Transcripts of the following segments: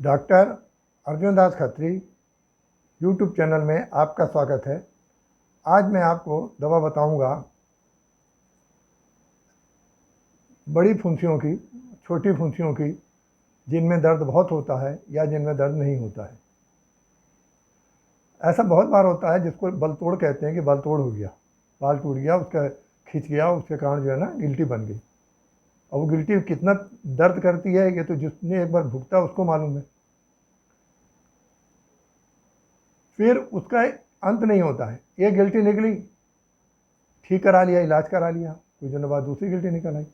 Doctor Arjun Das Khatri YouTube channel में आपका स्वागत है। आज मैं आपको दवा बताऊंगा बड़ी फुंसियों की, छोटी फुंसियों की, जिनमें दर्द बहुत होता है या जिनमें दर्द नहीं होता है। ऐसा बहुत बार होता है जिसको बल तोड़ कहते हैं कि बल तोड़ हो गया, बाल टूट गया, उसका खिंच गया, उसके कारण जो है ना गिल्टी बन गई। और वो गिल्टी कितना दर्द करती है ये तो जिसने एक बार भुगता उसको मालूम है। फिर उसका अंत नहीं होता है। एक गिल्टी निकली, ठीक करा लिया, इलाज करा लिया, कुछ दिनों बाद दूसरी गिल्टी निकल आई,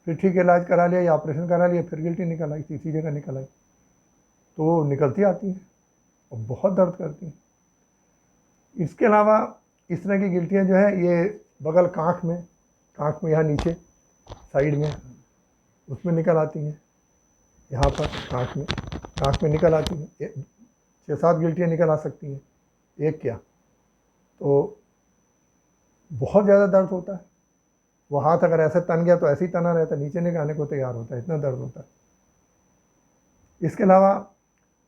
फिर ठीक इलाज करा लिया या ऑपरेशन करा लिया, फिर गिल्टी निकल आई, तीसरी जगह निकल आई। तो वो निकलती आती है और बहुत दर्द करती हैं। इसके अलावा इस तरह की गिल्टियाँ जो है ये बगल कांख में यहाँ नीचे साइड में उसमें निकल आती हैं। यहाँ पर कांख में निकल आती हैं। 6-7 गिल्टियाँ निकल आ सकती हैं, एक क्या। तो बहुत ज़्यादा दर्द होता है। वो हाथ अगर ऐसे तन गया तो ऐसे ही तना रहता है, नीचे नहीं आने को तैयार होता है, इतना दर्द होता है। इसके अलावा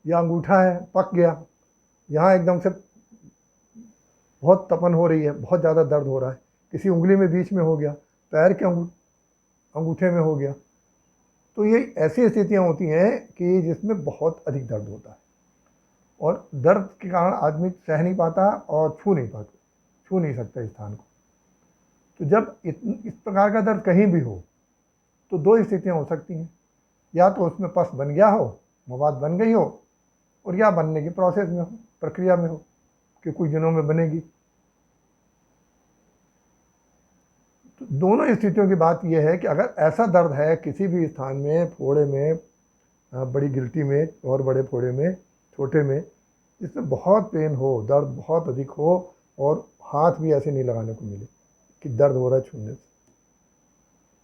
यह अंगूठा है, पक गया, यहाँ एकदम से बहुत तपन हो रही है, बहुत ज़्यादा दर्द हो रहा है, किसी उंगली में बीच में हो गया, पैर के अंगूठे में हो गया। तो ये ऐसी स्थितियाँ होती हैं कि जिसमें बहुत अधिक दर्द होता है और दर्द के कारण आदमी सह नहीं पाता और छू नहीं सकता इस स्थान को। तो जब इस प्रकार का दर्द कहीं भी हो तो दो स्थितियाँ हो सकती हैं, या तो उसमें पस बन गया हो, मवाद बन गई हो, और या बनने की प्रोसेस में हो, प्रक्रिया में हो कि कुछ दिनों में बनेगी। तो दोनों स्थितियों की बात यह है कि अगर ऐसा दर्द है किसी भी स्थान में, फोड़े में, बड़ी गिल्टी में और बड़े फोड़े में, छोटे में, इसमें बहुत पेन हो, दर्द बहुत अधिक हो और हाथ भी ऐसे नहीं लगाने को मिले कि दर्द हो रहा है छूने से,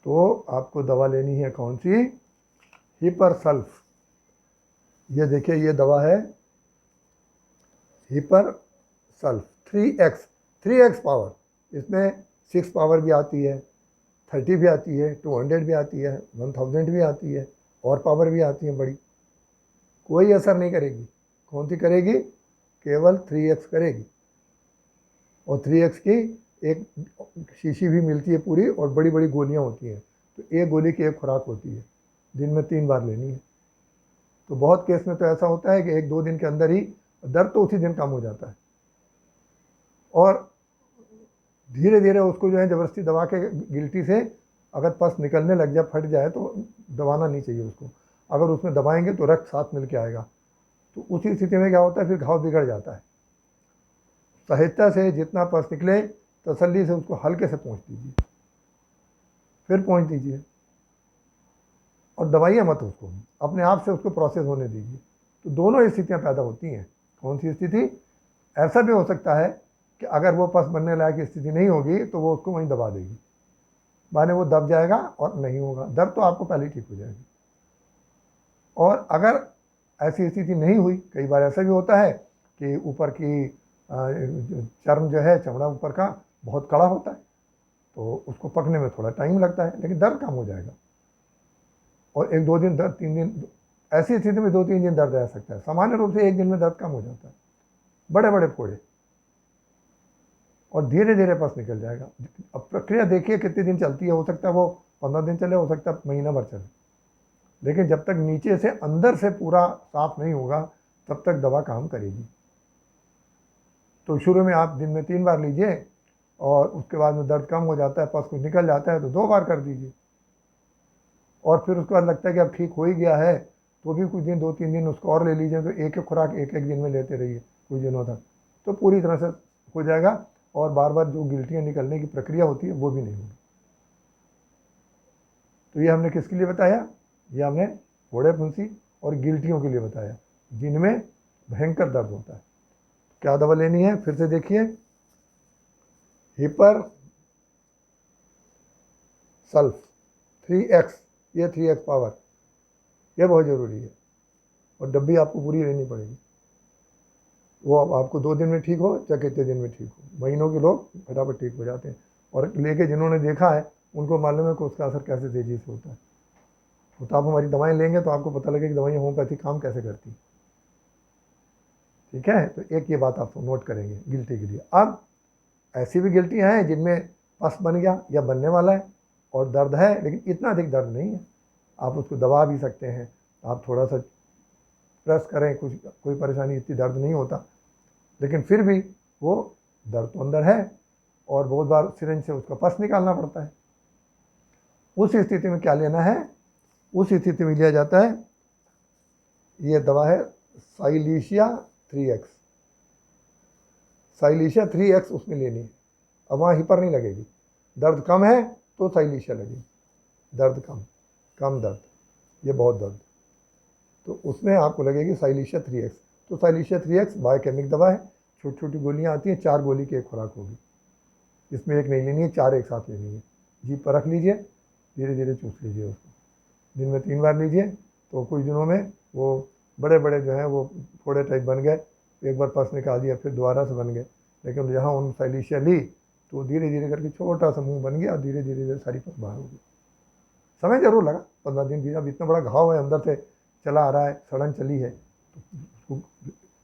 तो आपको दवा लेनी है कौन सी? हिपरसल्फ। ये देखिए, ये दवा है हिपरसल्फ 3x पावर। इसमें 6 पावर भी आती है, 30 भी आती है, 200 भी आती है, 1000 भी आती है, और पावर भी आती है बड़ी। कोई असर नहीं करेगी। कौन सी करेगी? केवल 3x करेगी। और 3x की एक शीशी भी मिलती है पूरी, और बड़ी बड़ी गोलियां होती हैं। तो एक गोली की एक खुराक होती है, दिन में 3 बार लेनी है। तो बहुत केस में तो ऐसा होता है कि 1-2 दिन के अंदर ही दर्द तो उसी दिन कम हो जाता है, और धीरे धीरे उसको जो है ज़बरदस्ती दबा के गिल्टी से अगर पस निकलने लग जाए, फट जाए, तो दबाना नहीं चाहिए उसको। अगर उसमें दबाएंगे तो रक्त साथ मिल के आएगा, तो उसी स्थिति में क्या होता है, फिर घाव बिगड़ जाता है। सहजता से जितना पस निकले तसल्ली से उसको हल्के से पोंछ दीजिए, फिर पोंछ दीजिए, और दबाइए मत उसको, अपने आप से उसको प्रोसेस होने दीजिए। तो दोनों स्थितियाँ पैदा होती हैं। कौन सी स्थिति? ऐसा भी हो सकता है कि अगर वो पस बनने लायक स्थिति नहीं होगी तो वो उसको वहीं दबा देगी, माने वो दब जाएगा और नहीं होगा, दर्द तो आपको पहले ही ठीक हो जाएगी। और अगर ऐसी स्थिति नहीं हुई, कई बार ऐसा भी होता है कि ऊपर की चर्म जो है, चमड़ा ऊपर का बहुत कड़ा होता है, तो उसको पकने में थोड़ा टाइम लगता है, लेकिन दर्द कम हो जाएगा। और 1-2 दिन दर्द, 3 दिन, ऐसी स्थिति में 2-3 दिन दर्द रह सकता है। सामान्य रूप से 1 दिन में दर्द कम हो जाता है, बड़े बड़े फोड़े, और धीरे धीरे पस निकल जाएगा। अब प्रक्रिया देखिए कितने दिन चलती है। हो सकता है वो 15 दिन चले, हो सकता है महीना भर चले, लेकिन जब तक नीचे से अंदर से पूरा साफ नहीं होगा तब तक दवा काम करेगी। तो शुरू में आप दिन में 3 बार लीजिए, और उसके बाद में दर्द कम हो जाता है, पस कुछ निकल जाता है तो 2 बार कर दीजिए, और फिर उसके बाद लगता है कि अब ठीक हो ही गया है तो भी कुछ दिन, 2-3 दिन उसको और ले लीजिए। तो एक एक खुराक एक दिन में लेते रहिए कुछ दिनों तक, तो पूरी तरह से हो जाएगा, और बार बार जो गिल्टियाँ निकलने की प्रक्रिया होती है वो भी नहीं होगी। तो ये हमने किसके लिए बताया? ये हमने फोड़े फुंसी और गिल्टियों के लिए बताया, जिनमें भयंकर दर्द होता है। क्या दवा लेनी है? फिर से देखिए, हिपर सल्फ 3x, ये 3x पावर, ये बहुत ज़रूरी है, और डब्बी आपको पूरी लेनी पड़ेगी। वो आपको 2 दिन में ठीक हो चाहे कितने दिन में ठीक हो, महीनों के लोग फटाफट ठीक हो जाते हैं, और लेके जिन्होंने देखा है उनको मालूम है कि उसका असर कैसे तेजी से होता है। वो तो आप हमारी दवाएं लेंगे तो आपको पता लगेगा कि दवाइयाँ होम्योपैथी काम कैसे करती। ठीक है, तो एक ये बात आप नोट करेंगे गिल्टी के लिए। अब ऐसी भी गिल्टियाँ हैं जिनमें पस बन गया या बनने वाला है और दर्द है, लेकिन इतना अधिक दर्द नहीं है, आप उसको दबा भी सकते हैं, आप थोड़ा सा प्रेस करें, कुछ कोई परेशानी, इतनी दर्द नहीं होता, लेकिन फिर भी वो दर्द तो अंदर है और बहुत बार सिरिंज से उसका पस निकालना पड़ता है। उस स्थिति में क्या लेना है, उस स्थिति में लिया जाता है, ये दवा है साइलीशिया 3X। साइलीशिया 3X उसमें लेनी है। अब वहाँ हिपर नहीं लगेगी, दर्द कम है तो साइलीशिया लगेगी, दर्द कम दर्द, ये बहुत दर्द, तो उसमें आपको लगेगी साइलीशिया 3X। तो साइलीशिया 3X बायोकेमिक दवा है, छोटी छोटी गोलियाँ आती हैं, 4 गोली की एक खुराक होगी, इसमें एक नहीं लेनी है, 4 एक साथ लेनी है। जीभ पर रख लीजिए, धीरे धीरे चूस लीजिए उसको, दिन में 3 बार लीजिए, तो कुछ दिनों में वो बड़े बड़े जो हैं वो फोड़े टाइप बन गए, एक बार पस निकाल दिया फिर दोबारा से बन गए, लेकिन जहाँ उन साइलीशिया ली तो धीरे धीरे करके छोटा सा मुंह बन गया और धीरे धीरे सारी पस बाहर हो गई। समय जरूर लगा, 15 दिन भी। अब इतना बड़ा घाव है, अंदर से चला आ रहा है, सड़न चली है, तो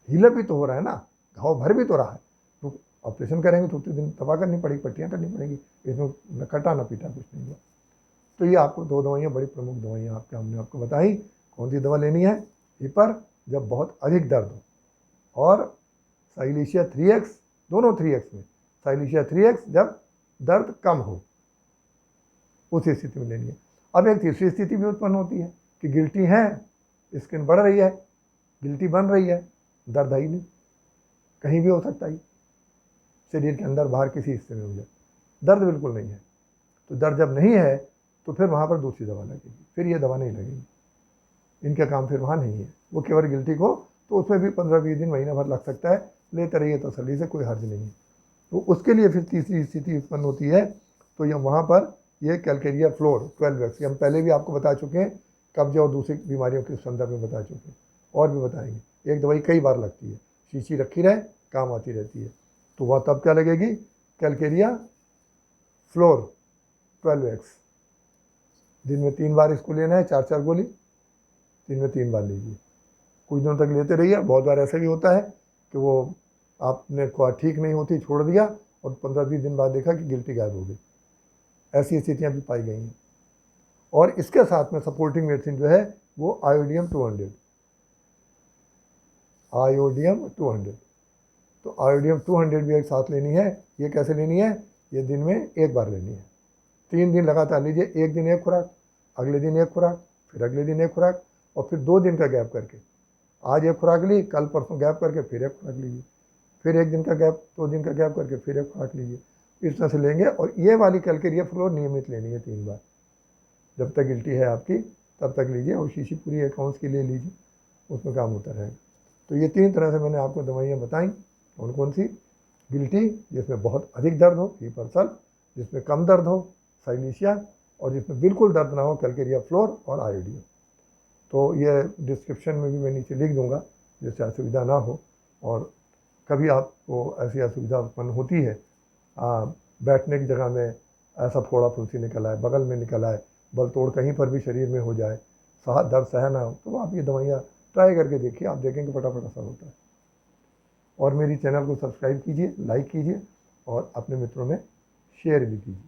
हील भी तो हो रहा है ना, घाव भर भी तो रहा है, तो ऑपरेशन करेंगे तो उतने दिन दवा करनी पड़ेगी, पट्टियाँ करनी पड़ेगी, इसमें न कटा न पीटा कुछ नहीं हुआ। तो ये आपको 2 दवाइयाँ, बड़ी प्रमुख दवाइयाँ हमने आपको बताई। कौन सी दवा लेनी है, हिपर जब बहुत अधिक दर्द हो, और साइलीशिया 3X, दोनों 3X में, साइलीशिया 3X जब दर्द कम हो, उस स्थिति में लेनी है। अब एक तीसरी स्थिति भी उत्पन्न होती है कि गिल्टी है, स्किन बढ़ रही है, गिल्टी बन रही है, दर्द है ही नहीं, कहीं भी हो सकता है, शरीर के अंदर बाहर किसी हिस्से में हो जाए, दर्द बिल्कुल नहीं है। तो दर्द जब नहीं है तो फिर वहाँ पर दूसरी दवा लगेगी, फिर ये दवा नहीं लगेगी, इनका काम फिर वहाँ नहीं है। वो केवल गिल्टी को, तो उसमें भी 15-20 दिन, महीना भर लग सकता है, लेते रहिए तसल्ली से, कोई हर्ज नहीं है। तो उसके लिए फिर तीसरी स्थिति उत्पन्न होती है, तो ये वहाँ पर ये कैलकेरिया फ्लोर 12X, हम पहले भी आपको बता चुके हैं, कब्ज और दूसरी बीमारियों के संदर्भ में बता चुके हैं, और भी बताएंगे। एक दवाई कई बार लगती है, शीशी रखी रहे, काम आती रहती है, तो वह तब क्या लगेगी, कैलकेरिया फ्लोर 12X। दिन में 3 बार इसको लेना है, 4-4 गोली, दिन में 3 बार लीजिए, कुछ दिनों तक लेते रहिए। बहुत बार ऐसा भी होता है कि वो आपने को ठीक नहीं होती, छोड़ दिया, और 15-20 दिन बाद देखा कि गिल्टी गायब हो गई, ऐसी स्थितियाँ भी पाई गई हैं। और इसके साथ में सपोर्टिंग मेडिसिन जो है वो आयोडियम 200, आयोडियम 200, तो आयोडियम 200 भी एक साथ लेनी है। ये कैसे लेनी है, ये दिन में 1 बार लेनी है, 3 दिन लगातार लीजिए, एक दिन एक खुराक, अगले दिन एक खुराक, फिर अगले दिन एक खुराक, और फिर 2 दिन का गैप करके, आज एक खुराक ली, कल परसों गैप करके फिर एक खुराक लीजिए, फिर 1 दिन का गैप, 2 दिन का गैप करके फिर एक खुराक लीजिए, इस तरह से लेंगे। और ये वाली कैलकेरिया फ्लोर नियमित लेनी है 3 बार, जब तक गिल्टी है आपकी तब तक लीजिए, और शीशी पूरी 1 आउंस के लिए लीजिए, उसमें काम होता रहेगा। तो ये 3 तरह से मैंने आपको दवाइयाँ बताई। कौन कौन सी, गिल्टी जिसमें बहुत अधिक दर्द हो, हिपरसल, जिसमें कम दर्द हो, साइलीशिया, और जिसमें बिल्कुल दर्द ना हो, कैलकेरिया फ्लोर और आयोडियम। तो ये डिस्क्रिप्शन में भी मैं नीचे लिख दूंगा, जिससे असुविधा ना हो। और कभी आपको ऐसी असुविधा उत्पन्न होती है, बैठने की जगह में ऐसा फोड़ा फुंसी निकल आए, बगल में निकल आए, बल तोड़ कहीं पर भी शरीर में हो जाए, दर्द सह ना हो, तो आप ये दवाइयाँ ट्राई करके देखिए, आप देखेंगे फटाफट असर होता है। और मेरी चैनल को सब्सक्राइब कीजिए, लाइक कीजिए, और अपने मित्रों में शेयर भी कीजिए।